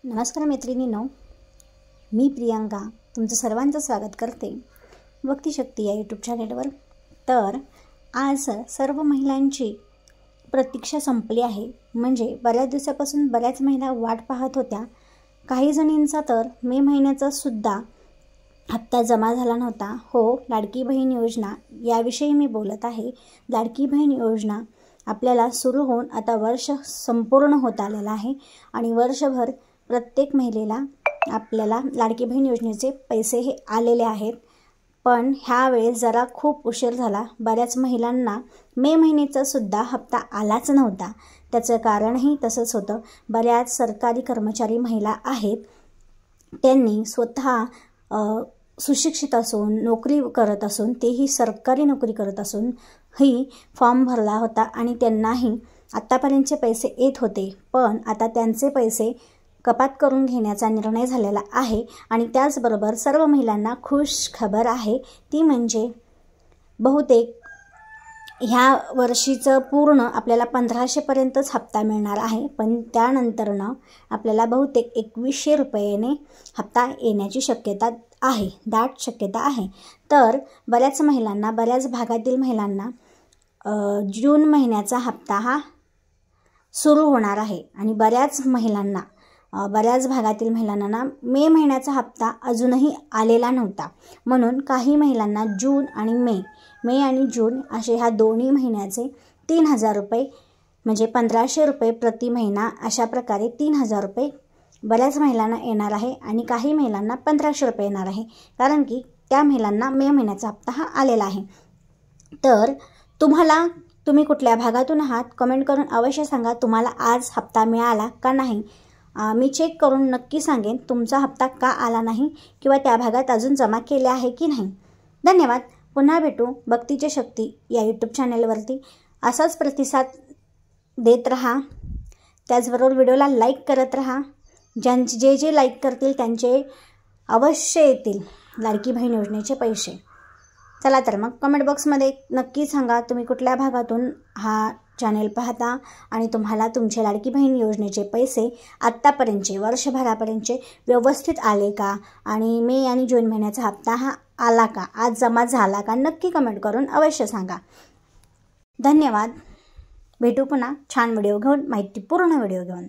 नमस्कार मैत्रिणींनो, मी प्रियांका तुमचं सर्वांचं स्वागत करते भक्तिशक्ती या यूट्यूब चॅनेलवर। तर आज सर्व महिलांची प्रतीक्षा संपली आहे। म्हणजे बऱ्याच दिवसापासून बऱ्याच महिला वाट पाहत होत्या। काही जणींचा तर मे महिन्याचा सुद्धा हप्ता जमा झाला नव्हता। हो, लाडकी बहीण योजना याविषयी मी बोलत आहे। लाडकी बहीण योजना आपल्याला सुरू होऊन आता वर्ष संपूर्ण होत आलेलं आहे आणि वर्षभर प्रत्येक महिलेला आपल्याला लाडकी बहीण योजनेचे पैसे हे आलेले आहेत। पण ह्यावेळेस जरा खूप उशीर झाला। बऱ्याच महिलांना मे महिन्याचा सुद्धा हप्ता आलाच नव्हता। त्याचं कारणही तसंच होतं। बऱ्याच सरकारी कर्मचारी महिला आहेत, त्यांनी स्वतः सुशिक्षित असून नोकरी करत असून, तेही सरकारी नोकरी करत असून ही फॉर्म भरला होता आणि त्यांनाही आत्तापर्यंतचे पैसे येत होते। पण आता त्यांचे पैसे कपात करून घेण्याचा निर्णय झालेला आहे। आणि त्याचबरोबर सर्व महिलांना खुश खबर आहे, ती म्हणजे बहुतेक ह्या वर्षीचं पूर्ण आपल्याला 1500 पर्यंतच हप्ता मिळणार आहे। पण त्यानंतरनं आपल्याला बहुतेक 2100 रुपयाने हप्ता येण्याची शक्यता आहे, दाट शक्यता आहे। तर बऱ्याच महिलांना, बऱ्याच भागातील महिलांना जून महिन्याचा हप्ता हा सुरू होणार आहे आणि बऱ्याच महिलांना, बऱ्याच भागातील महिलांना मे महिन्याचा हप्ता अजूनही आलेला नव्हता। म्हणून काही महिलांना जून आणि मे आणि जून असे ह्या दोन्ही महिन्याचे 3000 रुपये म्हणजे 1500 रुपये प्रति महिना अशा प्रकारे 3000 रुपये बऱ्याच महिलांना येणार आहे आणि काही महिलांना 1500 रुपये येणार आहे, कारण की त्या महिलांना मे महिन्याचा हप्ता हा आलेला आहे। तर तुम्ही कुठल्या भागातून आहात कमेंट करून अवश्य सांगा, तुम्हाला आज हप्ता मिळाला का नाही। मी चेक करून नक्की सांगेन तुमचा हप्ता का आला नाही किंवा त्या भागात अजून जमा केले आहे की नाही। धन्यवाद। पुन्हा भेटू भक्तीची शक्ती या यूट्यूब चॅनेलवरती। असाच प्रतिसाद देत राहा, त्याचबरोबर व्हिडिओला लाईक करत राहा। जे लाईक करतील त्यांचे अवश्य येतील लाडकी बहीण योजनेचे पैसे। चला तर मग कमेंट बॉक्समध्ये नक्की सांगा तुम्ही कुठल्या भागातून हा चॅनेल पाहता आणि तुम्हाला तुमचे लाडकी बहीण योजनेचे पैसे आत्तापर्यंतचे वर्षभरापर्यंतचे व्यवस्थित आले का आणि मे आणि जून महिन्याचा हप्ता हा आला का, आज जमा झाला का, नक्की कमेंट करून अवश्य सांगा। धन्यवाद। भेटू पुन्हा छान व्हिडिओ घेऊन, माहितीपूर्ण व्हिडिओ घेऊन।